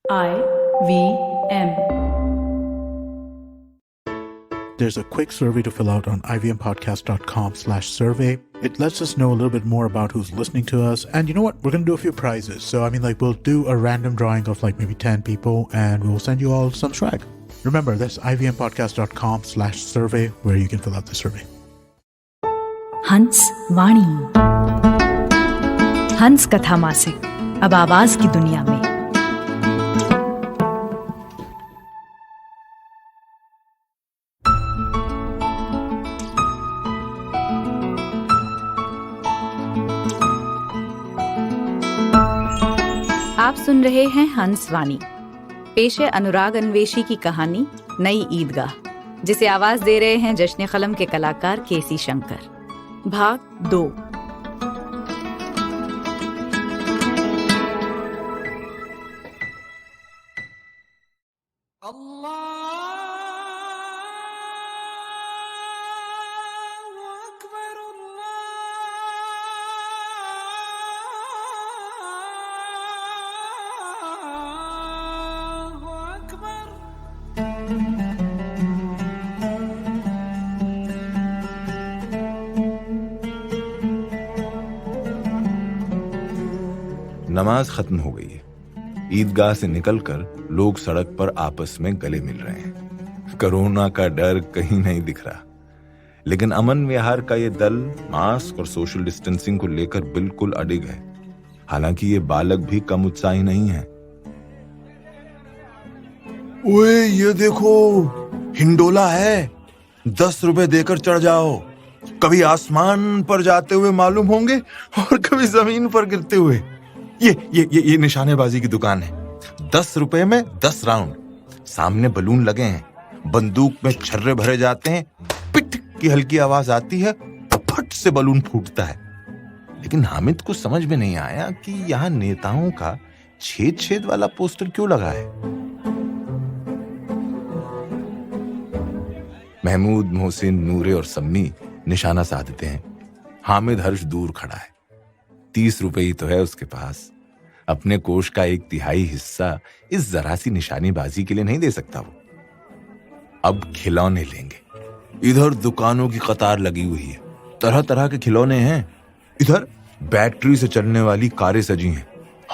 IVM. There's a quick survey to fill out on ivmpodcast.com/survey. It lets us know a little bit more about who's listening to us. And you know what? We're going to do a few prizes. So, we'll do a random drawing of maybe 10 people and we'll send you all some swag. Remember, that's ivmpodcast.com/survey where you can fill out the survey. हंस वाणी, हंस कथा मासिक अब आवाज की दुनिया में। आप सुन रहे हैं हंस वाणी। पेश है अनुराग अन्वेषी की कहानी नई ईदगाह, जिसे आवाज दे रहे हैं जश्न कलम के कलाकार केसी शंकर। भाग 2। नमाज खत्म हो गई है। ईदगाह से निकलकर लोग सड़क पर आपस में गले मिल रहे हैं। कोरोना का डर कहीं नहीं दिख रहा, लेकिन अमन विहार का ये दल मास्क और सोशल डिस्टेंसिंग को लेकर बिल्कुल अडिग है। हालांकि ये बालक भी कम उत्साही नहीं है। ओए ये देखो, हिंडोला है, 10 रुपए देकर चढ़ जाओ। कभी आसमान पर जाते हुए मालूम होंगे और कभी जमीन पर गिरते हुए। ये निशानेबाजी की दुकान है। 10 रुपए में 10 राउंड। सामने बलून लगे हैं, बंदूक में छर्रे भरे जाते हैं, पिट की हल्की आवाज आती है, फट से बलून फूटता है। लेकिन हामिद को समझ में नहीं आया कि यहाँ नेताओं का छेद वाला पोस्टर क्यों लगा है। महमूद, मोहसिन, नूरे और सम्मी निशाना साधते हैं। हामिद हर्ष दूर खड़ा है। 30 रुपए ही तो है उसके पास। अपने कोष का 1/3 हिस्सा इस जरा सी निशानेबाजी के लिए नहीं दे सकता वो। अब खिलौने लेंगे। इधर दुकानों की कतार लगी हुई है, तरह तरह के खिलौने हैं। इधर बैटरी से चलने वाली कारें सजी हैं।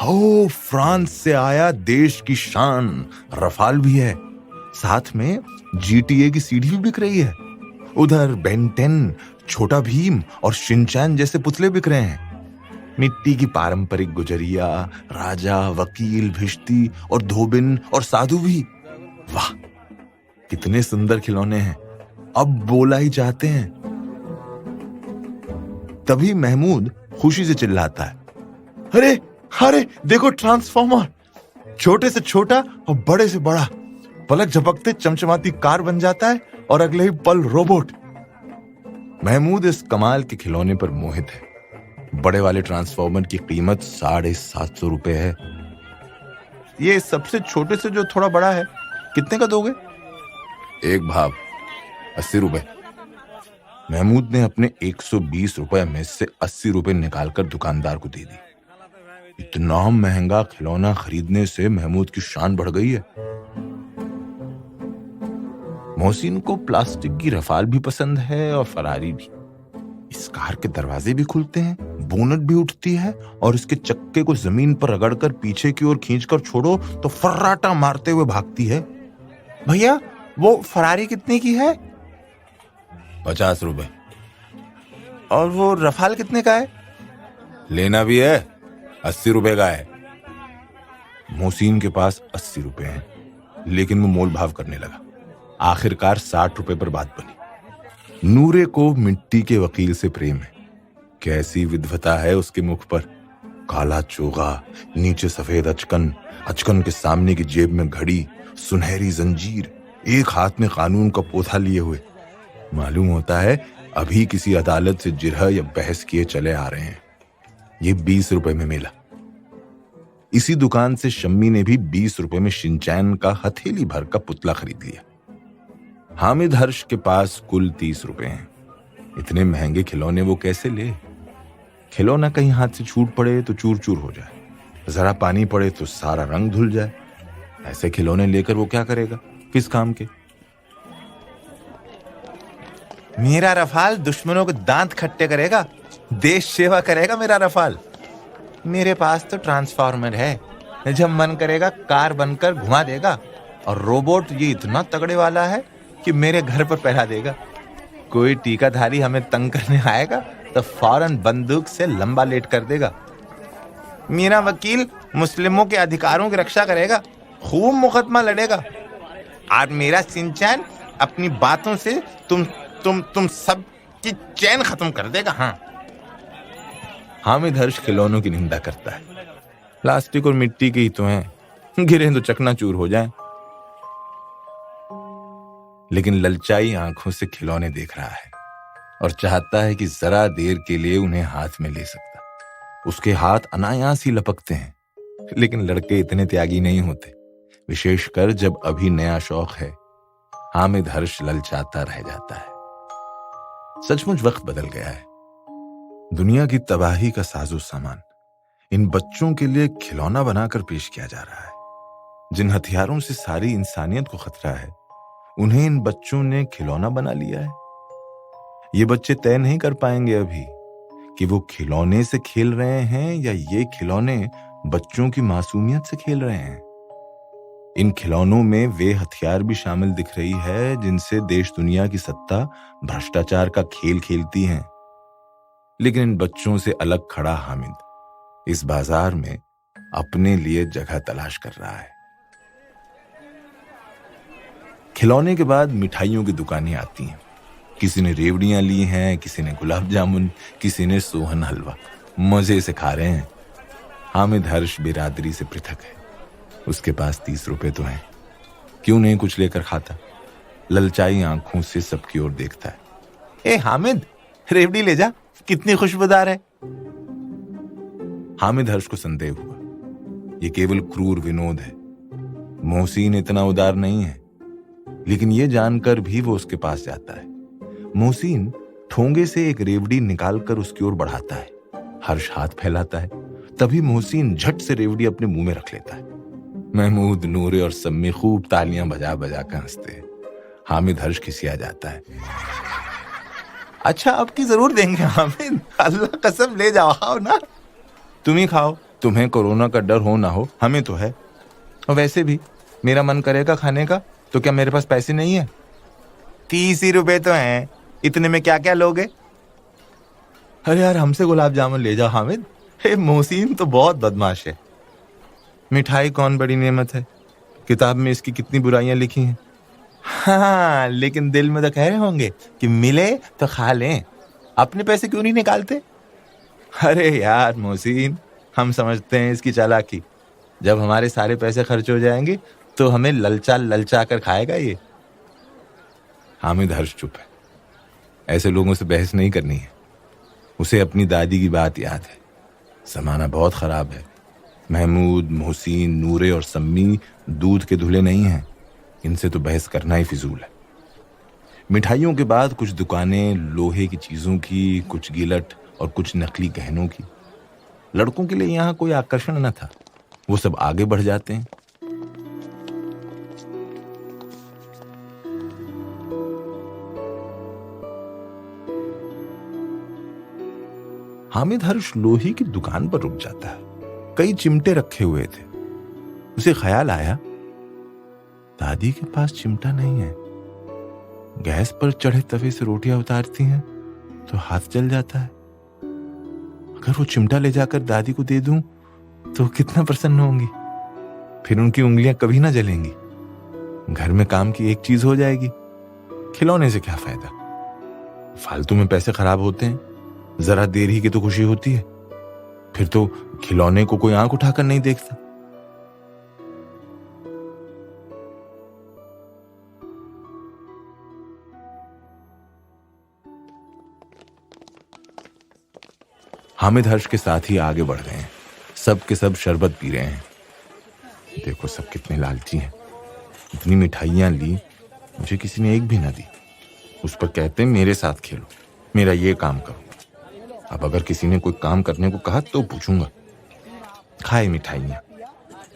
हो, फ्रांस से आया देश की शान रफाल भी है। साथ में GTA की सीडी भी बिक रही है। उधर बेन 10, छोटा भीम और शिनचैन जैसे पुतले बिक रहे हैं। मिट्टी की पारंपरिक गुजरिया, राजा, वकील, भिश्ती और धोबिन और साधु भी। वाह, कितने सुंदर खिलौने हैं। अब बोला ही चाहते हैं। तभी महमूद खुशी से चिल्लाता है, अरे अरे देखो ट्रांसफॉर्मर, छोटे से छोटा और बड़े से बड़ा। पलक झपकते चमचमाती कार बन जाता है और अगले ही पल रोबोट। महमूद इस कमाल के खिलौने पर मोहित है। बड़े वाले ट्रांसफॉर्मर की कीमत 750 रुपए है। ये सबसे छोटे से जो थोड़ा बड़ा है, कितने का दोगे? एक भाव, 80 रुपए। महमूद ने अपने 120 रुपए में से 80 रुपए निकालकर दुकानदार को दे दी। इतना महंगा खिलौना खरीदने से महमूद की शान बढ़ गई है। मोहसिन को प्लास्टिक की रफाल भी पसंद है और फरारी भी। इस कार के दरवाजे भी खुलते हैं, बोनट भी उठती है और इसके चक्के को जमीन पर रगड़कर पीछे की ओर खींचकर छोड़ो तो फर्राटा मारते हुए भागती है। भैया, वो फरारी कितने की है? 50 रुपए। और वो रफाल कितने का है? लेना भी है, 80 रुपए का है। मोहसिन के पास 80 रुपए हैं, लेकिन वो मोल भाव करने लगा। आखिरकार 60 रुपए पर बात बनी। नूरे को मिट्टी के वकील से प्रेम है। कैसी विद्वता है उसके मुख पर। काला चोगा, नीचे सफेद अचकन, अचकन के सामने की जेब में घड़ी, सुनहरी जंजीर, एक हाथ में कानून का पोथा लिए हुए। मालूम होता है अभी किसी अदालत से जिरह या बहस किए चले आ रहे हैं। ये 20 रुपए में मिला। इसी दुकान से शम्मी ने भी 20 रुपए में शिनचैन का हथेली भर का पुतला खरीद लिया। हामिद हर्ष के पास कुल 30 रुपए हैं। इतने महंगे खिलौने वो कैसे ले? खिलौना कहीं हाथ से छूट पड़े तो चूर चूर हो जाए, जरा पानी पड़े तो सारा रंग धुल जाए। ऐसे खिलौने लेकर वो क्या करेगा, किस काम के? मेरा रफाल दुश्मनों के दांत खट्टे करेगा, देश सेवा करेगा मेरा रफाल। मेरे पास तो ट्रांसफार्मर है, जब मन करेगा कार बनकर घुमा देगा, और रोबोट ये इतना तगड़े वाला है कि मेरे घर पर पहरा देगा। कोई टीकाधारी हमें तंग करने आएगा तो फौरन बंदूक से लंबा लेट कर देगा। मेरा वकील मुस्लिमों के अधिकारों की रक्षा करेगा, खूब मुकदमा लड़ेगा, और मेरा सिंचैन अपनी बातों से तुम सब की चैन खत्म कर देगा। हाँ, हामिद हर्ष खिलौनों की निंदा करता है। प्लास्टिक और मिट्टी के ही तो हैं, गिरे तो चकनाचूर हो जाएं। लेकिन ललचाई आंखों से खिलौने देख रहा है और चाहता है कि जरा देर के लिए उन्हें हाथ में ले सकता। उसके हाथ अनायास ही लपकते हैं, लेकिन लड़के इतने त्यागी नहीं होते, विशेषकर जब अभी नया शौक है। हामिद हर्ष ललचाता रह जाता है। सचमुच वक्त बदल गया है। दुनिया की तबाही का साजो सामान इन बच्चों के लिए खिलौना बनाकर पेश किया जा रहा है। जिन हथियारों से सारी इंसानियत को खतरा है, उन्हें इन बच्चों ने खिलौना बना लिया है। ये बच्चे तय नहीं कर पाएंगे अभी कि वो खिलौने से खेल रहे हैं या ये खिलौने बच्चों की मासूमियत से खेल रहे हैं। इन खिलौनों में वे हथियार भी शामिल दिख रही है जिनसे देश दुनिया की सत्ता भ्रष्टाचार का खेल खेलती है। लेकिन इन बच्चों से अलग खड़ा हामिद इस बाजार में अपने लिए जगह तलाश कर रहा है। खिलौने के बाद मिठाइयों की दुकानें आती हैं। किसी ने रेवड़ियां ली हैं, किसी ने गुलाब जामुन, किसी ने सोहन हलवा। मजे से खा रहे हैं। हामिद हर्ष बिरादरी से पृथक है। उसके पास 30 रुपए तो हैं, क्यों नहीं कुछ लेकर खाता? ललचाई आंखों से सबकी ओर देखता है। ए हामिद, रेवड़ी ले जा, कितनी खुशबूदार है। हामिद हर्ष को संदेह हुआ, ये केवल क्रूर विनोद है। मोहसिन इतना उदार नहीं है। लेकिन यह जानकर भी वो उसके पास जाता है। मोहसिन ठोंगे से एक रेवड़ी निकालकर उसकी ओर बढ़ाता है। हर्ष हाथ फैलाता है, तभी मोहसिन झट से रेवड़ी अपने मुंह में रख लेता है। महमूद, नूरे और सम्मी खूब तालियां बजा बजा कर हंसते हैं। हामिद हर्ष खिसिया जाता है। अच्छा, अब की जरूर देंगे हामिद, अल्लाह कसम ले जाओ ना। तुम ही खाओ, तुम्हें कोरोना का डर हो ना हो, हमें तो है। और वैसे भी मेरा मन करेगा खाने का, तो क्या मेरे पास पैसे नहीं है? 30 ही रुपए तो हैं, इतने में क्या क्या लोगे? अरे यार, हमसे गुलाब जामुन ले जाओ हामिद। हे मोहसिन तो बहुत बदमाश है। मिठाई कौन बड़ी नेमत है, किताब में इसकी कितनी बुराइयां लिखी हैं। हाँ, लेकिन दिल में तो कह रहे होंगे कि मिले तो खा लें, अपने पैसे क्यों नहीं निकालते? अरे यार मोहसिन, हम समझते हैं इसकी चालाकी। जब हमारे सारे पैसे खर्च हो जाएंगे तो हमें ललचा ललचा कर खाएगा ये। हामिद हर्ष चुप है। ऐसे लोगों से बहस नहीं करनी है। उसे अपनी दादी की बात याद है। जमाना बहुत खराब है। महमूद, मोहसिन, नूरे और सम्मी दूध के धुले नहीं हैं। इनसे तो बहस करना ही फिजूल है। मिठाइयों के बाद कुछ दुकानें लोहे की चीजों की, कुछ गिलट और कुछ नकली गहनों की। लड़कों के लिए यहाँ कोई आकर्षण न था। वो सब आगे बढ़ जाते हैं। हामिद हर्ष लोहे की दुकान पर रुक जाता है। कई चिमटे रखे हुए थे। उसे ख्याल आया, दादी के पास चिमटा नहीं है। गैस पर चढ़े तवे से रोटियां उतारती हैं तो हाथ जल जाता है। अगर वो चिमटा ले जाकर दादी को दे दूं तो कितना प्रसन्न होंगी। फिर उनकी उंगलियां कभी ना जलेंगी। घर में काम की एक चीज हो जाएगी। खिलौने से क्या फायदा, फालतू में पैसे खराब होते हैं। जरा देर ही की तो खुशी होती है। फिर तो खिलौने को कोई आंख उठाकर नहीं देखता। हामिद हर्ष के साथ ही आगे बढ़ गए हैं। सब के सब शरबत पी रहे हैं। देखो सब कितने लालची हैं। इतनी मिठाइयां ली, मुझे किसी ने एक भी ना दी। उस पर कहते हैं मेरे साथ खेलो, मेरा ये काम करो। अब अगर किसी ने कोई काम करने को कहा तो पूछूंगा। खाए मिठाइयां,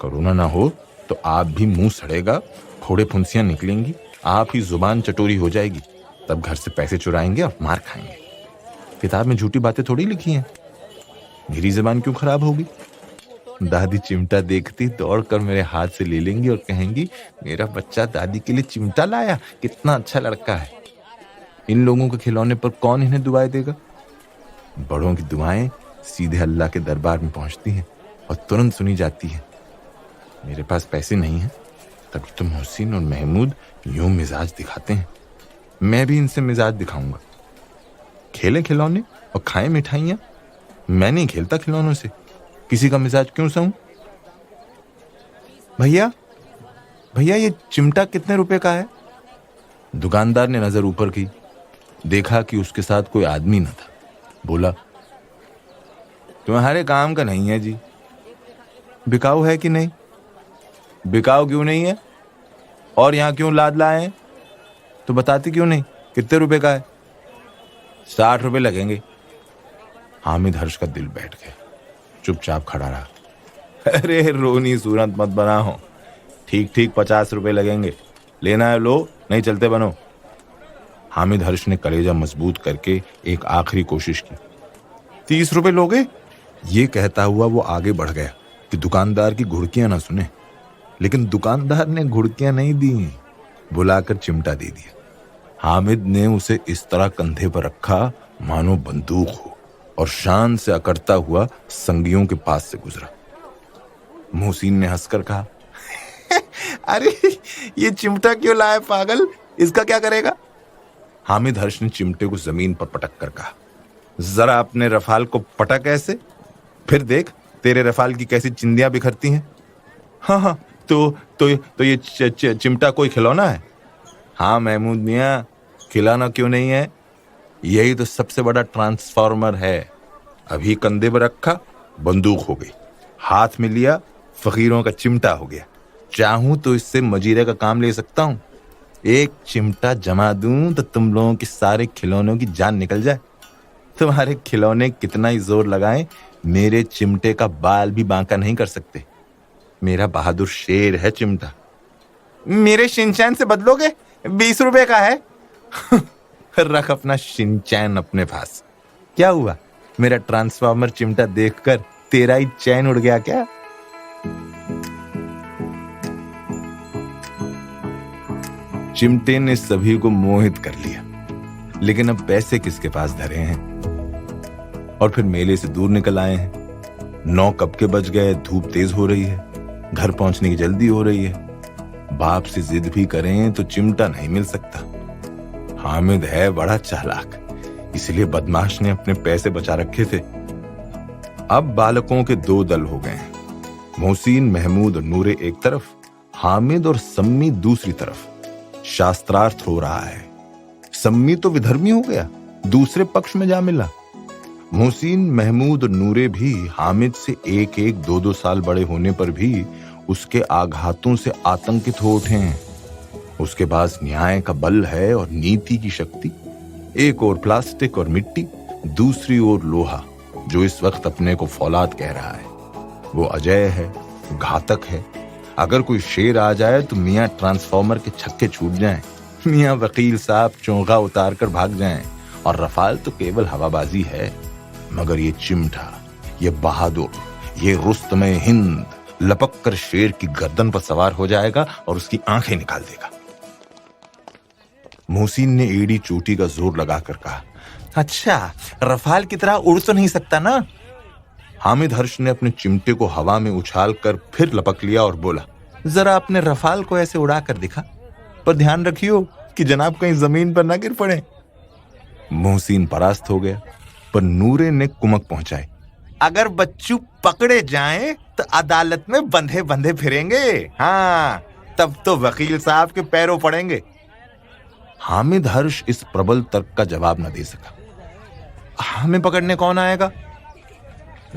कोरोना ना हो तो आप भी मुंह सड़ेगा, फोड़े फुंसियां निकलेंगी, आप ही जुबान चटोरी हो जाएगी, तब घर से पैसे चुराएंगे और मार खाएंगे। किताब में झूठी बातें थोड़ी लिखी हैं, मेरी जुबान क्यों खराब होगी? दादी चिमटा देखती दौड़कर मेरे हाथ से ले लेंगी और कहेंगी, मेरा बच्चा दादी के लिए चिमटा लाया, कितना अच्छा लड़का है। इन लोगों के खिलौने पर कौन इन्हें दुआएं देगा? बड़ों की दुआएं सीधे अल्लाह के दरबार में पहुंचती हैं और तुरंत सुनी जाती हैं। मेरे पास पैसे नहीं हैं, तभी तो मोहसिन और महमूद यूं मिजाज दिखाते हैं। मैं भी इनसे मिजाज दिखाऊंगा। खेलें खिलौने और खाएं मिठाइयां, मैं नहीं खेलता खिलौनों से, किसी का मिजाज क्यों सहूं? भैया भैया, ये चिमटा कितने रुपए का है? दुकानदार ने नजर ऊपर की, देखा कि उसके साथ कोई आदमी न था। बोला, तुम्हारे काम का नहीं है जी। बिकाऊ है कि नहीं? बिकाऊ क्यों नहीं है? और यहां क्यों लाद लाए हैं? तो बताती क्यों नहीं, कितने रुपए का है? 60 रुपए लगेंगे। हामिद हर्ष का दिल बैठ गया, चुपचाप खड़ा रहा। अरे रोनी सूरत मत बनाओ, ठीक ठीक 50 रुपए लगेंगे, लेना है लो, नहीं चलते बनो। हामिद हर्ष ने कलेजा मजबूत करके एक आखिरी कोशिश की। 30 रुपए लोगे? ये कहता हुआ वो आगे बढ़ गया कि दुकानदार की घुड़कियां ना सुने, लेकिन दुकानदार ने घुड़कियां नहीं दी, बुलाकर चिमटा दे दिया। हामिद ने उसे इस तरह कंधे पर रखा मानो बंदूक हो, और शान से अकड़ता हुआ संगियों के पास से गुजरा। मोहसिन ने हंसकर कहा, अरे ये चिमटा क्यों लाया पागल, इसका क्या करेगा? हामिद हर्ष ने चिमटे को जमीन पर पटक कर कहा, जरा अपने रफाल को पटक ऐसे, फिर देख तेरे रफाल की कैसी चिंदियां बिखरती हैं। हाँ, तो ये चिमटा कोई खिलौना है? हाँ महमूद मियां, खिलौना क्यों नहीं है, यही तो सबसे बड़ा ट्रांसफार्मर है। अभी कंधे पर रखा, बंदूक हो गई, हाथ में लिया, फकीरों का चिमटा हो गया। चाहूं तो इससे मजीरे का काम ले सकता हूं। एक चिमटा जमा दूं तो तुम लोगों के सारे खिलौनों की जान निकल जाए। तुम्हारे खिलौने कितना ही जोर लगाएं, मेरे चिमटे का बाल भी बांका नहीं कर सकते। मेरा बहादुर शेर है चिमटा। मेरे शिनचैन से बदलोगे? 20 रुपए का है। रख अपना शिनचैन अपने पास। क्या हुआ, मेरा ट्रांसफार्मर चिमटा देखकर तेरा ही चैन उड़ गया क्या? चिमटे ने सभी को मोहित कर लिया, लेकिन अब पैसे किसके पास धरे हैं? और फिर मेले से दूर निकल आए हैं। 9 कब के बज गए, धूप तेज हो रही है, घर पहुंचने की जल्दी हो रही है। बाप से जिद भी करें तो चिमटा नहीं मिल सकता। हामिद है बड़ा चालाक, इसलिए बदमाश ने अपने पैसे बचा रखे थे। अब बालकों के 2 दल हो गए हैं, मोहसिन, महमूद और नूरे एक तरफ, हामिद और सम्मी दूसरी तरफ। शास्त्रार्थ हो रहा है। सम्मी तो विधर्मी हो गया, दूसरे पक्ष में जा मिला। मोहसिन, महमूद और नूरे भी हामिद से 1-1, 2-2 साल बड़े होने पर भी उसके आघातों से आतंकित हो उठे हैं। उसके पास न्याय का बल है और नीति की शक्ति। एक ओर प्लास्टिक और मिट्टी, दूसरी ओर लोहा, जो इस वक्त अपने को फौलाद कह रहा है। वो अजय है, घातक है। अगर कोई शेर आ जाए तो मियाँ ट्रांसफार्मर के छक्के छूट जाएं, मियाँ वकील साहब चोंगा उतार कर भाग जाएं, और रफाल तो केवल हवाबाजी है। मगर ये चिमटा, ये बहादुर, ये रुस्तमे हिंद लपक कर शेर की गर्दन पर सवार हो जाएगा और उसकी आंखें निकाल देगा। मोहसिन ने एड़ी चोटी का जोर लगाकर कहा, अच्छा रफाल की तरह उड़ तो नहीं सकता ना? हामिद हर्ष ने अपने चिमटे को हवा में उछाल कर फिर लपक लिया और बोला, जरा अपने रफाल को ऐसे उड़ा कर दिखा, पर ध्यान रखियो कि जनाब कहीं जमीन पर ना गिर पड़े। मोहसिन परास्त हो गया, पर नूरे ने कुमक पहुंचाई, अगर बच्चू पकड़े जाएं तो अदालत में बंधे बंधे फिरेंगे। हाँ, तब तो वकील साहब के पैरों पड़ेंगे। हामिद हर्ष इस प्रबल तर्क का जवाब न दे सका। हमें पकड़ने कौन आएगा?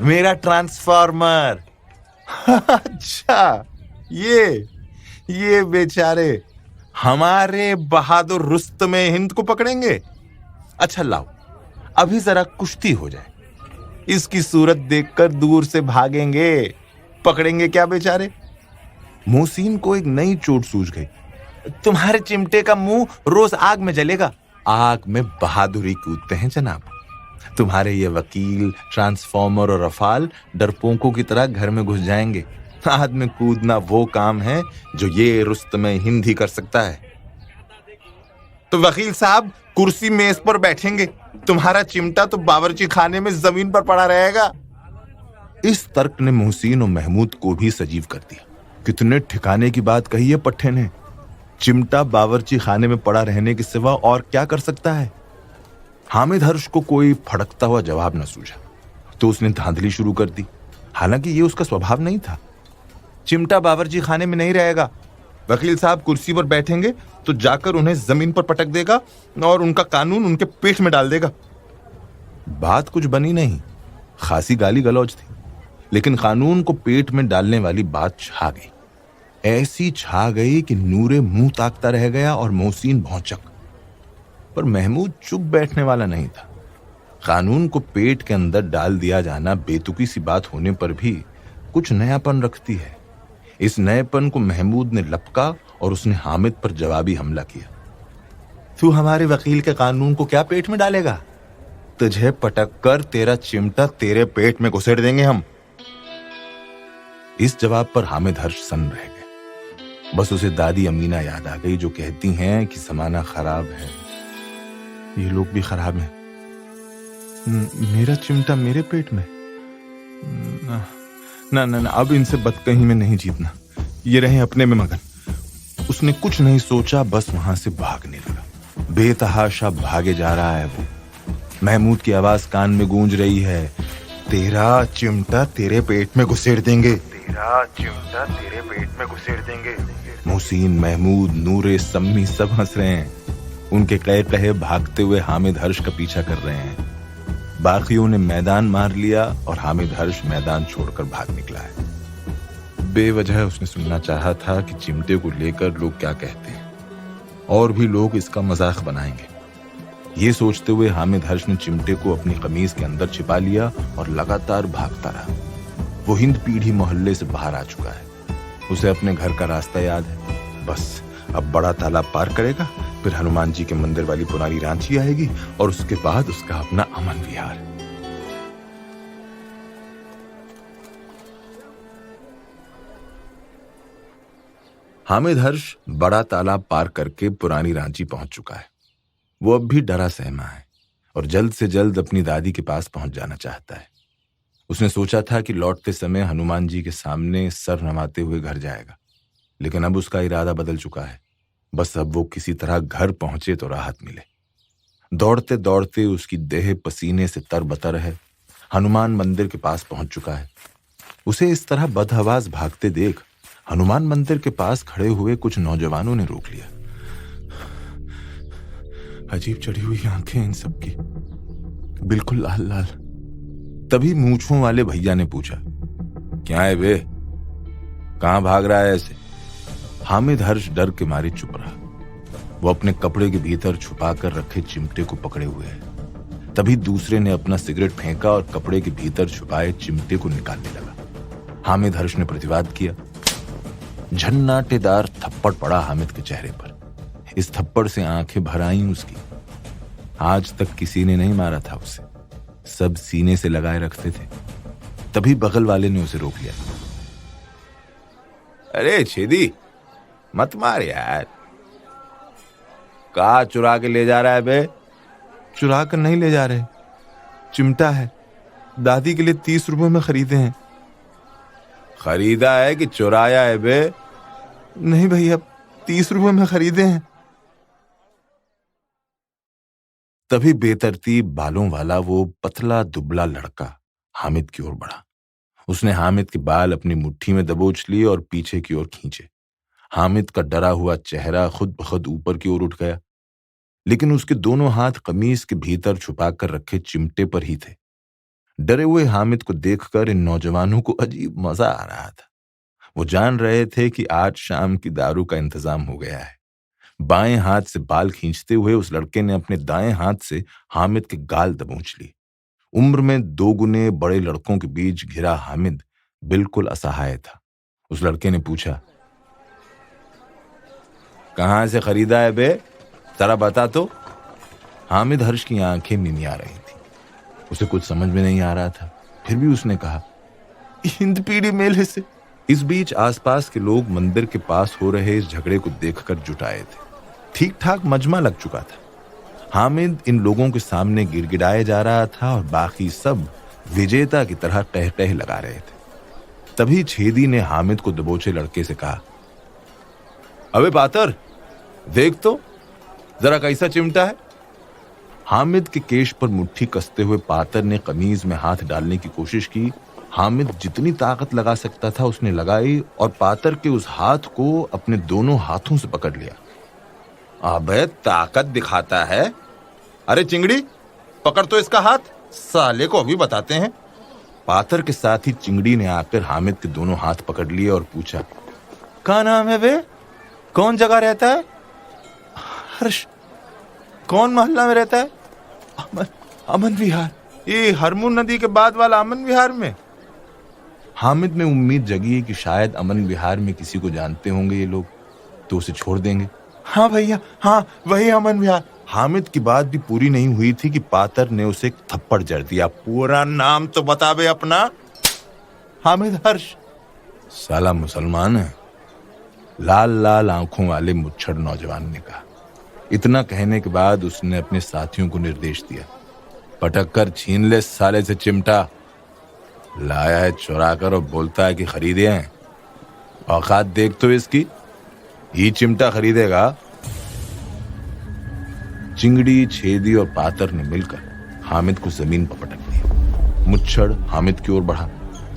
मेरा ट्रांसफार्मर। अच्छा, ये बेचारे हमारे बहादुर रुस्तमे हिंद को पकड़ेंगे। अच्छा लाओ, अभी जरा कुश्ती हो जाए, इसकी सूरत देखकर दूर से भागेंगे, पकड़ेंगे क्या बेचारे? मोहसिन को एक नई चोट सूझ गई। तुम्हारे चिमटे का मुंह रोज आग में जलेगा। आग में बहादुरी कूदते हैं जनाब। तुम्हारे ये वकील, ट्रांसफॉर्मर और रफाल डरपोकों की तरह घर में घुस जाएंगे। आग में कूदना वो काम है जो ये रुस्तम हिंद ही कर सकता है। तो वकील साहब कुर्सी मेज पर बैठेंगे, तुम्हारा चिमटा तो बावर्ची खाने में जमीन पर पड़ा रहेगा। इस तर्क ने मोहसिन और महमूद को भी सजीव कर दिया। कितने ठिकाने की बात कही है पट्टे ने। चिमटा बावर्ची खाने में पड़ा रहने के सिवा और क्या कर सकता है। हामिद हर्ष को कोई फड़कता हुआ जवाब न सूझा तो उसने धांधली शुरू कर दी। हालांकि ये उसका स्वभाव नहीं था। चिमटा बावर्ची खाने में नहीं रहेगा। वकील साहब कुर्सी पर बैठेंगे तो जाकर उन्हें जमीन पर पटक देगा और उनका कानून उनके पेट में डाल देगा। बात कुछ बनी नहीं, खासी गाली गलौज थी, लेकिन कानून को पेट में डालने वाली बात छा गई। ऐसी छा गई कि नूरे मुंह ताकता रह गया और मोहसिन भौचक। पर महमूद चुप बैठने वाला नहीं था। कानून को पेट के अंदर डाल दिया जाना बेतुकी सी बात होने पर भी कुछ नयापन रखती है। इस नएपन को महमूद ने लपका और उसने हामिद पर जवाबी हमला किया। तू हमारे वकील के कानून को क्या पेट में डालेगा? तुझे पटक कर तेरा चिमटा तेरे पेट में घुसेड़ देंगे हम। इस जवाब पर हामिद हर्ष सन्न रह गए। बस उसे दादी अमीना याद आ गई जो कहती हैं कि जमाना खराब है, ये लोग भी खराब हैं। मेरा चिमटा मेरे पेट में? ना ना ना, अब इनसे बदकही में नहीं जीतना। ये रहे अपने में मगन। उसने कुछ नहीं सोचा, बस वहां से भागने लगा। बेतहाशा भागे जा रहा है वो। महमूद की आवाज कान में गूंज रही है, तेरा चिमटा तेरे पेट में घुसेड़ देंगे, तेरा चिमटा तेरे पेट में घुसेड़ देंगे। मोहसिन, महमूद, नूरे, सम्मी सब हंस रहे हैं। उनके कहे कहे भागते हुए हामिद हर्ष का पीछा कर रहे हैं। बाकियों ने मैदान मार लिया और हामिद हर्ष मैदान छोड़कर भाग निकला है। बेवजह उसने सुनना चाहा था कि चिमटे को लेकर लोग क्या कहते हैं और भी लोग इसका मजाक बनाएंगे। ये सोचते हुए हामिद हर्ष ने चिमटे को अपनी कमीज के अंदर छिपा लिया और लगातार भागता रहा। वो हिंद पीढ़ी मोहल्ले से बाहर आ चुका है। उसे अपने घर का रास्ता याद है। बस अब बड़ा तालाब पार करेगा, फिर हनुमान जी के मंदिर वाली पुरानी रांची आएगी और उसके बाद उसका अपना अमन विहार। हामिद हर्ष बड़ा तालाब पार करके पुरानी रांची पहुंच चुका है। वो अब भी डरा सहमा है और जल्द से जल्द अपनी दादी के पास पहुंच जाना चाहता है। उसने सोचा था कि लौटते समय हनुमान जी के सामने सर नवाते हुए घर जाएगा, लेकिन अब उसका इरादा बदल चुका है। बस अब वो किसी तरह घर पहुंचे तो राहत मिले। दौड़ते दौड़ते उसकी देह पसीने से तरबतर है। हनुमान मंदिर के पास पहुंच चुका है। उसे इस तरह बदहवास भागते देख हनुमान मंदिर के पास खड़े हुए कुछ नौजवानों ने रोक लिया। अजीब चढ़ी हुई आंखें इन सबकी, बिल्कुल लाल लाल। तभी मूंछों वाले भैया ने पूछा, क्या है बे, कहां भाग रहा है ऐसे? हामिद हर्ष डर के मारे चुप रहा। वो अपने कपड़े के भीतर छुपा कर रखे चिमटे को पकड़े हुए है। तभी दूसरे ने अपना सिगरेट फेंका और कपड़े के भीतर छुपाए चिमटे को निकालने लगा। हामिद हर्ष ने प्रतिवाद किया। झन्नाटेदार थप्पड़ पड़ा हामिद के चेहरे पर। इस थप्पड़ से आंखें भर आईं उसकी। आज तक किसी ने नहीं मारा था उसे, सब सीने से लगाए रखते थे। तभी बगल वाले ने उसे रोक लिया। अरे छेदी, मत मार यार। कहा चुरा के ले जा रहा है बे? चुरा कर नहीं ले जा रहे, चिमटा है, दादी के लिए 30 रुपए में खरीदे हैं। खरीदा है कि चुराया है बे? नहीं भैया, 30 रुपए में खरीदे हैं। तभी बेतरतीब बालों वाला वो पतला दुबला लड़का हामिद की ओर बढ़ा। उसने हामिद के बाल अपनी मुट्ठी में दबोच लिए और पीछे की ओर खींचे। हामिद का डरा हुआ चेहरा खुद ब खुद ऊपर की ओर उठ गया, लेकिन उसके दोनों हाथ कमीज के भीतर छुपा कर रखे चिमटे पर ही थे। डरे हुए हामिद को देखकर इन नौजवानों को अजीब मजा आ रहा था। वो जान रहे थे कि आज शाम की दारू का इंतजाम हो गया है। बाएं हाथ से बाल खींचते हुए उस लड़के ने अपने दाएं हाथ से हामिद के गाल दबोच ली। उम्र में 2 गुने बड़े लड़कों के बीच घिरा हामिद बिल्कुल असहाय था। उस लड़के ने पूछा, कहां से खरीदा है बे, जरा बता तो। हामिद हर्ष की आंखें निनिया रही थी। उसे कुछ समझ में नहीं आ रहा था, फिर भी उसने कहा, हिंदपीढ़ी मेले से। इस बीच आसपास के लोग मंदिर के पास हो रहे इस झगड़े को देखकर जुटाए थे। ठीक ठाक मजमा लग चुका था। हामिद इन लोगों के सामने गिड़गिड़ाए जा रहा था और बाकी सब विजेता की तरह टह टह लगा रहे थे। तभी छेदी ने हामिद को दबोचे लड़के से कहा, अबे पातर, देख तो जरा कैसा चिमटा है। हामिद के केश पर मुट्ठी कसते हुए पातर ने कमीज में हाथ डालने की कोशिश की। हामिद जितनी ताकत लगा सकता था उसने लगाई और पातर के उस हाथ को अपने दोनों हाथों से पकड़ लिया। अबे ताकत दिखाता है, अरे चिंगड़ी पकड़ तो इसका हाथ, साले को अभी बताते हैं। पातर के साथ ही चिंगड़ी ने आकर हामिद के दोनों हाथ पकड़ लिए और पूछा, क्या नाम है बे, कौन जगह रहता है? हर्ष। कौन मोहल्ला में रहता है? अमन विहार, ये हरमून नदी के बाद वाला अमन विहार में। हामिद में उम्मीद जगी कि शायद अमन विहार में किसी को जानते होंगे ये लोग, तो उसे छोड़ देंगे। हाँ भैया, हाँ वही अमन विहार। हामिद की बात भी पूरी नहीं हुई थी कि पातर ने उसे थप्पड़ जड़ दिया। पूरा नाम तो बता बे अपना। हामिद हर्ष। साला मुसलमान है, लाल लाल आंखों वाले मुच्छड़ नौजवान ने कहा। इतना कहने के बाद उसने अपने साथियों को निर्देश दिया, पटक कर छीन ले साले से चिमटा। लाया है चुरा कर और बोलता है कि खरीदे हैं। औकात देख तो इसकी, ये चिमटा खरीदेगा। चिंगड़ी, छेदी और पातर ने मिलकर हामिद को जमीन पर पटक दिया। मुच्छड़ हामिद की ओर बढ़ा।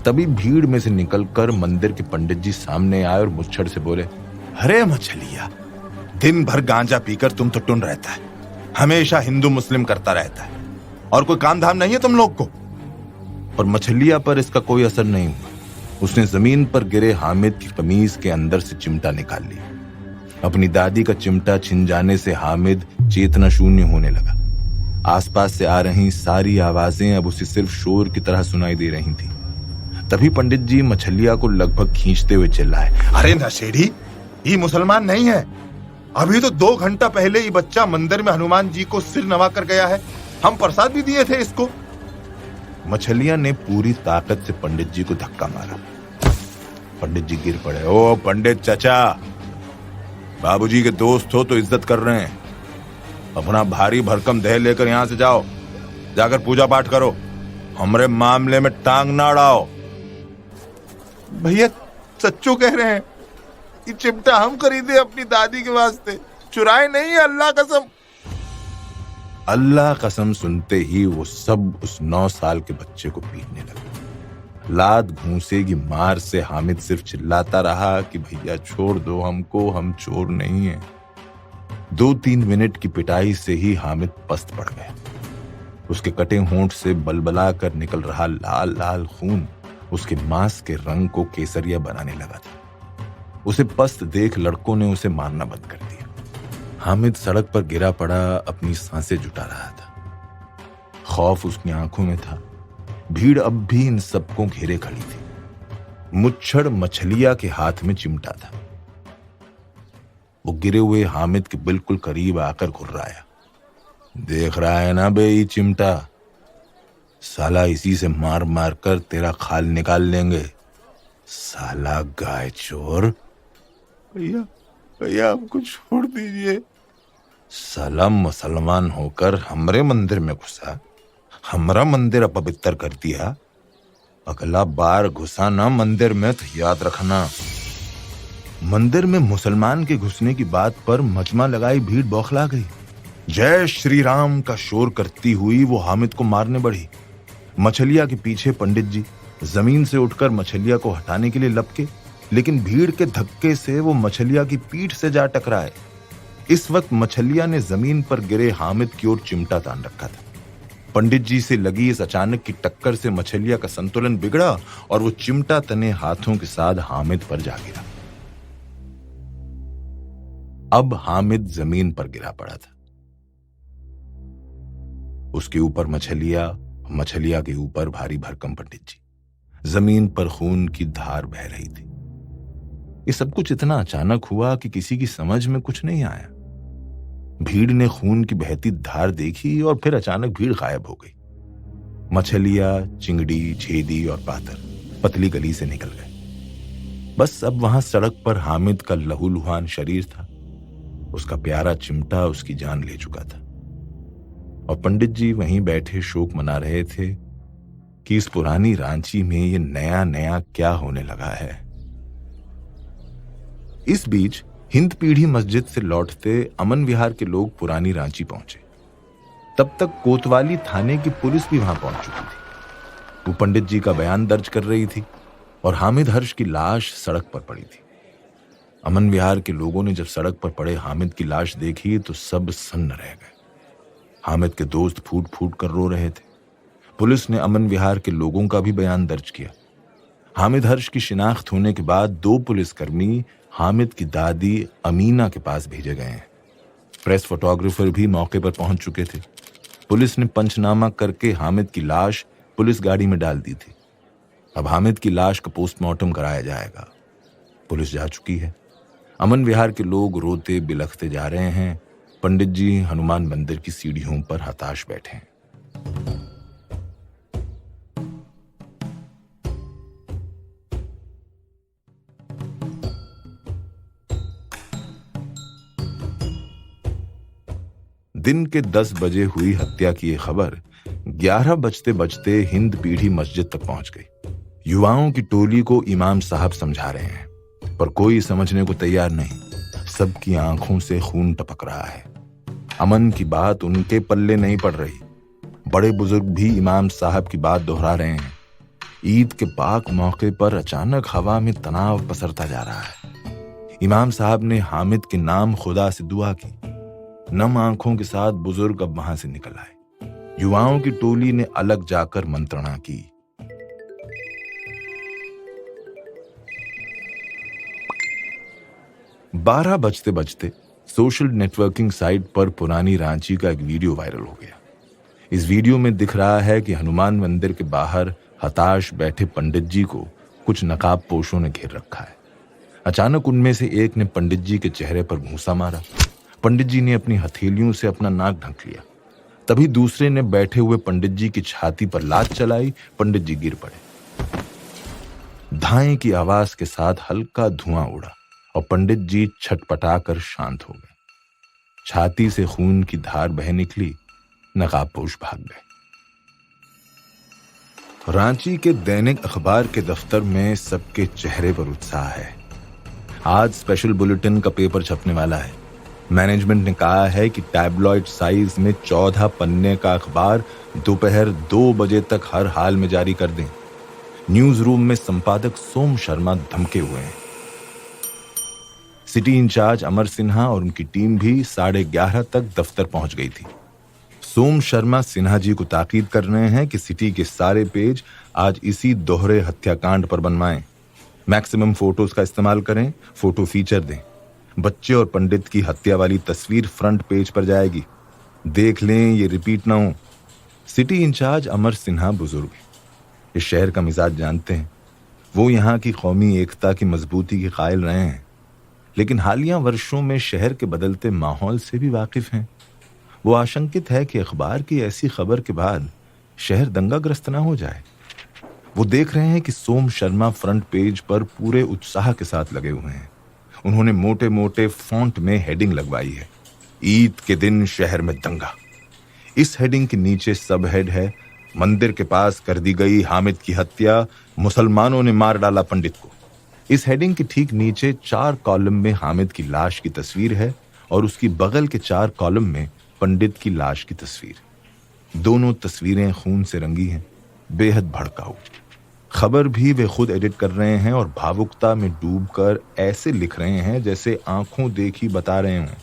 तभी भीड़ में से निकलकर मंदिर के पंडित जी सामने आए और मुच्छड़ से बोले, अरे मछलिया, दिन भर गांजा पीकर तुम तो टुन रहता है, हमेशा हिंदू मुस्लिम करता रहता है, और कोई काम धाम नहीं है तुम लोग को। पर मछलिया पर इसका कोई असर नहीं हुआ। उसने जमीन पर गिरे हामिद की कमीज के अंदर से चिमटा निकाल लिया। अपनी दादी का चिमटा छिन जाने से हामिद चेतना शून्य होने लगा। आसपास से आ रही सारी आवाजें अब उसे सिर्फ शोर की तरह सुनाई दे रही थी। तभी पंडित जी मछलिया को लगभग खींचते हुए चिल्लाए, अरे नशेड़ी, ये मुसलमान नहीं है। अभी तो 2 घंटा पहले ये बच्चा मंदिर में हनुमान जी को सिर नवा कर गया है, हम प्रसाद भी दिए थे इसको। मछलिया ने पूरी ताकत से पंडित जी को धक्का मारा। पंडित जी गिर पड़े। ओ पंडित चाचा, बाबूजी के दोस्त हो तो इज्जत कर रहे हैं, अपना भारी भरकम देह लेकर यहां से जाओ, जाकर पूजा पाठ करो, हमरे मामले में टांग ना अड़ाओ। भैया सच्चो कह रहे हैं, ये चिमटा हम खरीदे अपनी दादी के वास्ते, चुराए नहीं, अल्लाह कसम। अल्लाह कसम सुनते ही वो सब उस 9 साल के बच्चे को पीटने लगे। लात घूंसे की मार से हामिद सिर्फ चिल्लाता रहा कि भैया छोड़ दो हमको, हम चोर नहीं हैं। 2-3 मिनट की पिटाई से ही हामिद पस्त पड़ गया। उसके कटे होंठ से बलबला कर निकल रहा लाल लाल खून उसके मांस के रंग को केसरिया बनाने लगा था। उसे पस्त देख लड़कों ने उसे मारना बंद कर दिया। हामिद सड़क पर गिरा पड़ा अपनी सांसें जुटा रहा था। खौफ उसकी आंखों में था। भीड़ अब भी इन सबको घेरे खड़ी थी। मुच्छड़ मछलिया के हाथ में चिमटा था। वो गिरे हुए हामिद के बिल्कुल करीब आकर घुर्राया। देख रहा है ना बे ये चिमटा, साला इसी से मार मार कर तेरा खाल निकाल लेंगे, साला गाय चोर। भैया भैया हमको छोड़ दीजिए। साला मुसलमान होकर हमरे मंदिर में घुसा, हमरा मंदिर अपवित्र कर दिया। अगला बार घुसा ना मंदिर में तो याद रखना। मंदिर में मुसलमान के घुसने की बात पर मजमा लगाई भीड़ बौखला गई। जय श्री राम का शोर करती हुई वो हामिद को मारने बढ़ी। मछलिया के पीछे पंडित जी जमीन से उठकर मछलिया को हटाने के लिए लपके, लेकिन भीड़ के धक्के से वो मछलिया की पीठ से जा टकराए। इस वक्त मछलिया ने जमीन पर गिरे हामिद की ओर चिमटा तान रखा था। पंडित जी से लगी इस अचानक की टक्कर से मछलिया का संतुलन बिगड़ा और वो चिमटा तने हाथों के साथ हामिद पर जा गिरा। अब हामिद जमीन पर गिरा पड़ा था। उसके ऊपर मछलिया, मछलिया के ऊपर भारी भरकम पंडित जी। जमीन पर खून की धार बह रही थी। ये सब कुछ इतना अचानक हुआ कि किसी की समझ में कुछ नहीं आया। भीड़ ने खून की बहती धार देखी और फिर अचानक भीड़ गायब हो गई। मछलियां, चिंगड़ी, छेदी और पातर पतली गली से निकल गए। बस अब वहां सड़क पर हामिद का लहूलुहान शरीर था। उसका प्यारा चिमटा उसकी जान ले चुका था और पंडित जी वहीं बैठे शोक मना रहे थे कि इस पुरानी रांची में ये नया नया क्या होने लगा है। इस बीच हिंद पीढ़ी मस्जिद से लौटते अमन विहार के लोग पुरानी रांची पहुंचे। तब तक कोतवाली थाने की पुलिस भी वहां पहुंच चुकी थी। वो पंडित जी का बयान दर्ज कर रही थी और हामिद हर्ष की लाश सड़क पर पड़ी थी। अमन विहार के लोगों ने जब सड़क पर पड़े हामिद की लाश देखी तो सब सन्न रह गए। हामिद के दोस्त फूट फूट कर रो रहे थे। पुलिस ने अमन विहार के लोगों का भी बयान दर्ज किया। हामिद हर्ष की शिनाख्त होने के बाद 2 पुलिसकर्मी हामिद की दादी अमीना के पास भेजे गए हैं। प्रेस फोटोग्राफर भी मौके पर पहुंच चुके थे। पुलिस ने पंचनामा करके हामिद की लाश पुलिस गाड़ी में डाल दी थी। अब हामिद की लाश का पोस्टमार्टम कराया जाएगा। पुलिस जा चुकी है। अमन विहार के लोग रोते बिलखते जा रहे हैं। पंडित जी हनुमान मंदिर की सीढ़ियों पर हताश बैठे हैं। दिन के 10 बजे हुई हत्या की यह खबर 11 बजते बजते हिंद पीढ़ी मस्जिद तक पहुंच गई। युवाओं की टोली को इमाम साहब समझा रहे हैं, पर कोई समझने को तैयार नहीं। सबकी आंखों से खून टपक रहा है। अमन की बात उनके पल्ले नहीं पड़ रही। बड़े बुजुर्ग भी इमाम साहब की बात दोहरा रहे हैं। ईद के पाक मौके पर अचानक हवा में तनाव पसरता जा रहा है। इमाम साहब ने हामिद के नाम खुदा से दुआ की। नम आंखों के साथ बुजुर्ग अब वहां से निकल आए। युवाओं की टोली ने अलग जाकर मंत्रणा की। बारह बजते बजते सोशल नेटवर्किंग साइट पर पुरानी रांची का एक वीडियो वायरल हो गया। इस वीडियो में दिख रहा है कि हनुमान मंदिर के बाहर हताश बैठे पंडित जी को कुछ नकाब पोशों ने घेर रखा है। अचानक उनमें से एक ने पंडित जी के चेहरे पर घूंसा मारा। पंडित जी ने अपनी हथेलियों से अपना नाक ढक लिया। तभी दूसरे ने बैठे हुए पंडित जी की छाती पर लात चलाई। पंडित जी गिर पड़े। धाएं की आवाज के साथ हल्का धुआं उड़ा और पंडित जी छटपटाकर शांत हो गए। छाती से खून की धार बह निकली। नकाबपोश भाग गए। रांची के दैनिक अखबार के दफ्तर में सबके चेहरे पर उत्साह है। आज स्पेशल बुलेटिन का पेपर छपने वाला है। मैनेजमेंट ने कहा है कि टैबलॉइड साइज में 14 पन्ने का अखबार दोपहर 2 बजे तक हर हाल में जारी कर दें। न्यूज रूम में संपादक सोम शर्मा धमके हुए हैं। सिटी इंचार्ज अमर सिन्हा और उनकी टीम भी 11:30 तक दफ्तर पहुंच गई थी। सोम शर्मा सिन्हा जी को ताकीद कर रहे हैं कि सिटी के सारे पेज आज इसी दोहरे हत्याकांड पर बनवाएं। मैक्सिमम फोटोज का इस्तेमाल करें, फोटो फीचर दें। बच्चे और पंडित की हत्या वाली तस्वीर फ्रंट पेज पर जाएगी। देख लें ये रिपीट ना हो। सिटी इंचार्ज अमर सिन्हा बुजुर्ग हैं। इस शहर का मिजाज जानते हैं। वो यहाँ की कौमी एकता की मजबूती के कायल रहे हैं, लेकिन हालिया वर्षों में शहर के बदलते माहौल से भी वाकिफ हैं। वो आशंकित है कि अखबार की ऐसी खबर के बाद शहर दंगाग्रस्त ना हो जाए। वो देख रहे हैं कि सोम शर्मा फ्रंट पेज पर पूरे उत्साह के साथ लगे हुए हैं। उन्होंने मोटे मोटे फॉन्ट में हेडिंग लगवाई है, ईद के दिन शहर में दंगा। इस हेडिंग के नीचे सब हेड है, मंदिर के पास कर दी गई हामिद की हत्या, मुसलमानों ने मार डाला पंडित को। इस हेडिंग के ठीक नीचे 4 कॉलम में हामिद की लाश की तस्वीर है और उसकी बगल के 4 कॉलम में पंडित की लाश की तस्वीर। दोनों तस्वीरें खून से रंगी हैं, बेहद भड़काऊ। खबर भी वे खुद एडिट कर रहे हैं और भावुकता में डूबकर ऐसे लिख रहे हैं जैसे आंखों देखी बता रहे हों।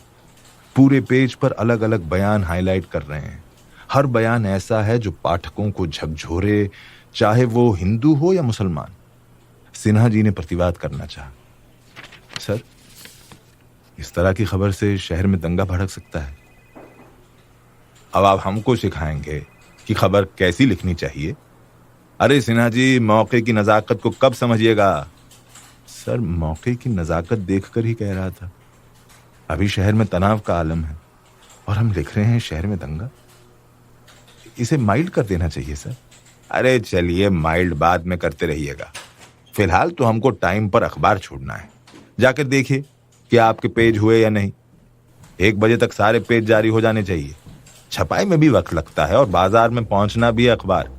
पूरे पेज पर अलग अलग बयान हाईलाइट कर रहे हैं। हर बयान ऐसा है जो पाठकों को झकझोरे, चाहे वो हिंदू हो या मुसलमान। सिन्हा जी ने प्रतिवाद करना चाहा। सर, इस तरह की खबर से शहर में दंगा भड़क सकता है। अब आप हमको सिखाएंगे कि खबर कैसी लिखनी चाहिए? अरे सिन्हा जी, मौके की नजाकत को कब समझिएगा? सर मौके की नजाकत देखकर ही कह रहा था। अभी शहर में तनाव का आलम है और हम लिख रहे हैं शहर में दंगा। इसे माइल्ड कर देना चाहिए सर। अरे चलिए, माइल्ड बाद में करते रहिएगा। फिलहाल तो हमको टाइम पर अखबार छोड़ना है। जाकर देखिए क्या आपके पेज हुए या नहीं। 1 बजे तक सारे पेज जारी हो जाने चाहिए। छपाई में भी वक्त लगता है और बाजार में पहुंचना भी है अखबार।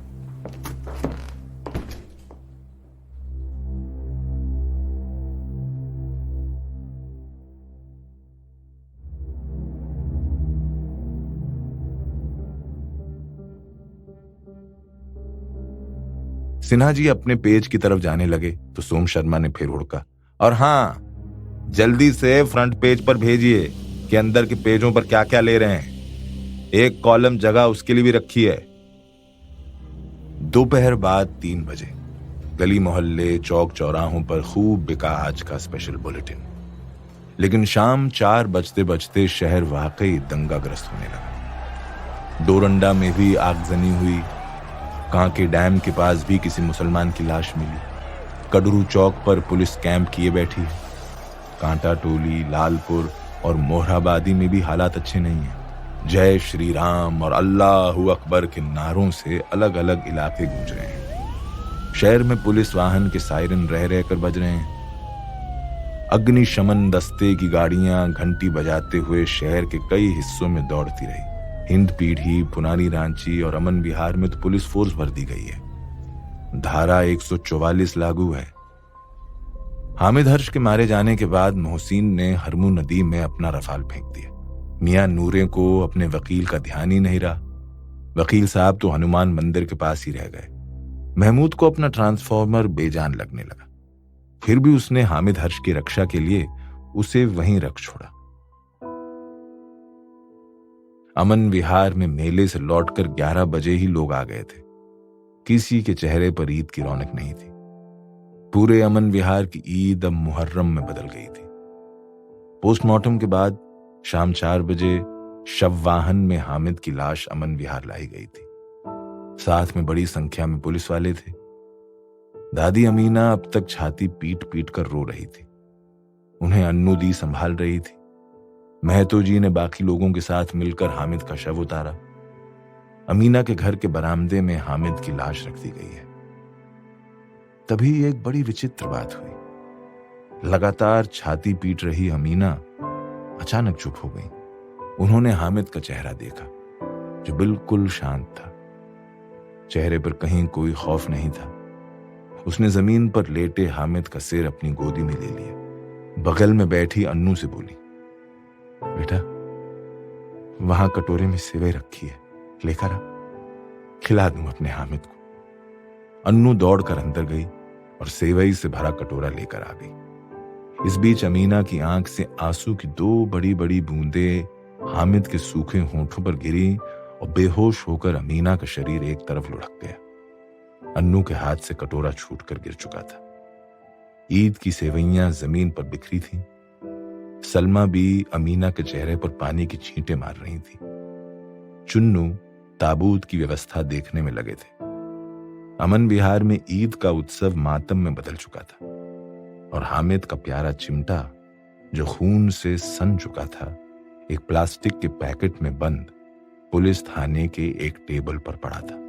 सिन्हा जी अपने पेज की तरफ जाने लगे तो सोम शर्मा ने फिर हुड़का, और हाँ, जल्दी से फ्रंट पेज पर भेजिए कि अंदर के पेजों पर क्या क्या ले रहे हैं। एक कॉलम जगह उसके लिए भी रखी है। दोपहर बाद 3 बजे गली मोहल्ले चौक चौराहों पर खूब बिका आज का स्पेशल बुलेटिन। लेकिन शाम 4 बजते बजते शहर वाकई दंगाग्रस्त होने लगा। डोरंडा में भी आगजनी हुई। कांके डैम के पास भी किसी मुसलमान की लाश मिली। कडरू चौक पर पुलिस कैंप किए बैठी है। कांटा टोली, लालपुर और मोहराबादी में भी हालात अच्छे नहीं हैं। जय श्री राम और अल्लाहू अकबर के नारों से अलग अलग इलाके गूंज रहे हैं। शहर में पुलिस वाहन के सायरन रह रह कर बज रहे हैं। अग्निशमन दस्ते की गाड़ियां घंटी बजाते हुए शहर के कई हिस्सों में दौड़ती रही। हिंद पीढ़ी, पुरानी रांची और अमन विहार में तो पुलिस फोर्स भर दी गई है। धारा 144 लागू है। हामिद हर्ष के मारे जाने के बाद मोहसिन ने हरमू नदी में अपना रफाल फेंक दिया। मियां नूरे को अपने वकील का ध्यान ही नहीं रहा। वकील साहब तो हनुमान मंदिर के पास ही रह गए। महमूद को अपना ट्रांसफॉर्मर बेजान लगने लगा। फिर भी उसने हामिद हर्ष की रक्षा के लिए उसे वहीं रख छोड़ा। अमन विहार में मेले से लौटकर 11 बजे ही लोग आ गए थे। किसी के चेहरे पर ईद की रौनक नहीं थी। पूरे अमन विहार की ईद अब मुहर्रम में बदल गई थी। पोस्टमार्टम के बाद शाम 4 बजे शव वाहन में हामिद की लाश अमन विहार लाई गई थी। साथ में बड़ी संख्या में पुलिस वाले थे। दादी अमीना अब तक छाती पीट पीट कर रो रही थी। उन्हें अन्नू दी संभाल रही थी। महतो जी ने बाकी लोगों के साथ मिलकर हामिद का शव उतारा। अमीना के घर के बरामदे में हामिद की लाश रख दी गई है। तभी एक बड़ी विचित्र बात हुई। लगातार छाती पीट रही अमीना अचानक चुप हो गई। उन्होंने हामिद का चेहरा देखा जो बिल्कुल शांत था। चेहरे पर कहीं कोई खौफ नहीं था। उसने जमीन पर लेटे हामिद का सिर अपनी गोदी में ले लिया। बगल में बैठी अन्नू से बोली, बेटा, वहां कटोरे में सेवई रखी है, लेकर आ, खिला दूं अपने हामिद को। अन्नू दौड़कर अंदर गई और सेवई से भरा कटोरा लेकर आ गई। इस बीच अमीना की आंख से आंसू की 2 बड़ी बड़ी बूंदें हामिद के सूखे होंठों पर गिरी और बेहोश होकर अमीना का शरीर एक तरफ लुढ़क गया। अन्नू के हाथ से कटोरा छूटकर गिर चुका था। ईद की सेवइयां जमीन पर बिखरी थीं। सलमा भी अमीना के चेहरे पर पानी की छींटें मार रही थी। चुन्नू ताबूत की व्यवस्था देखने में लगे थे। अमन विहार में ईद का उत्सव मातम में बदल चुका था और हामिद का प्यारा चिमटा जो खून से सन चुका था, एक प्लास्टिक के पैकेट में बंद पुलिस थाने के एक टेबल पर पड़ा था।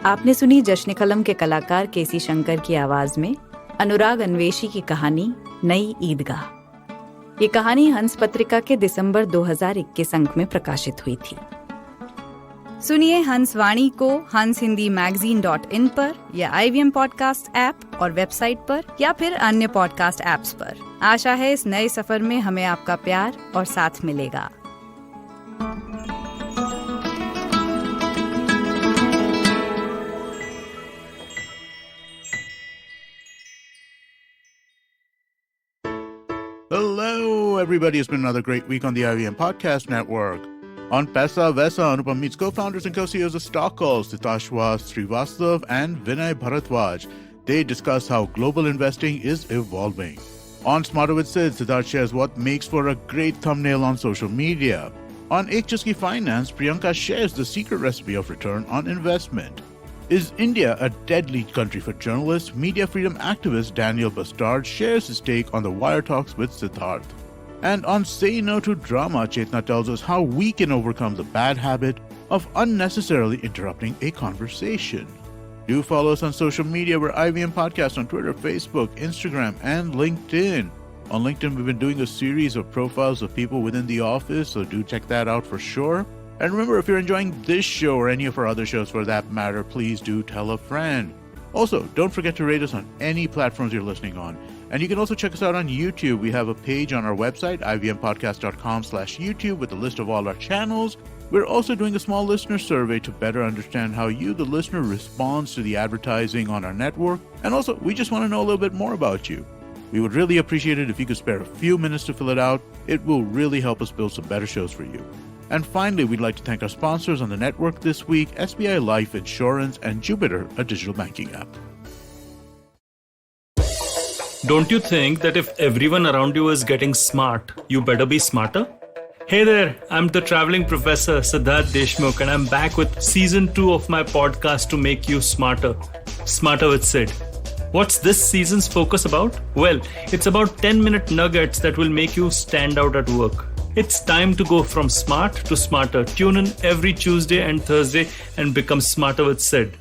आपने सुनी जश्न कलम के कलाकार केसी शंकर की आवाज में अनुराग अन्वेशी की कहानी नई ईदगाह। ये कहानी हंस पत्रिका के दिसंबर 2021 अंक में प्रकाशित हुई थी। सुनिए हंस वाणी को hanshindiMagazine.in पर या IVM पॉडकास्ट ऐप और वेबसाइट पर या फिर अन्य पॉडकास्ट ऐप्स पर। आशा है इस नए सफर में हमें आपका प्यार और साथ मिलेगा। Hello, everybody. It's been another great week on the IVM Podcast Network. On Pesa Vesa, Anupam meets co-founders and co-CEOs of Stockcall, Sitashwa Srivastav and Vinay Bharadwaj. They discuss how global investing is evolving. On Smarter with Sid, Siddharth shares what makes for a great thumbnail on social media. On Ek Chuski Finance, Priyanka shares the secret recipe of return on investment. Is India a deadly country for journalists? Media freedom activist Daniel Bastard shares his take on the Wire Talks with Siddharth. And on Say No to Drama, Chetna tells us how we can overcome the bad habit of unnecessarily interrupting a conversation. Do follow us on social media. We're IVM Podcast on Twitter, Facebook, Instagram, and LinkedIn. On LinkedIn, we've been doing a series of profiles of people within the office, so do check that out for sure. And remember, if you're enjoying this show or any of our other shows for that matter, please do tell a friend. Also, don't forget to rate us on any platforms you're listening on. And you can also check us out on YouTube. We have a page on our website, ivmpodcast.com/YouTube, with a list of all our channels. We're also doing a small listener survey to better understand how you, the listener, responds to the advertising on our network. And also, we just want to know a little bit more about you. We would really appreciate it if you could spare a few minutes to fill it out. It will really help us build some better shows for you. And finally, we'd like to thank our sponsors on the network this week, SBI Life Insurance and Jupiter, a digital banking app. Don't you think that if everyone around you is getting smart, you better be smarter? Hey there, I'm the traveling professor Siddharth Deshmukh, and I'm back with season 2 of my podcast to make you smarter. Smarter with Sid. What's this season's focus about? Well, it's about 10-minute nuggets that will make you stand out at work. It's time to go from smart to smarter. Tune in every Tuesday and Thursday and become smarter with Sid.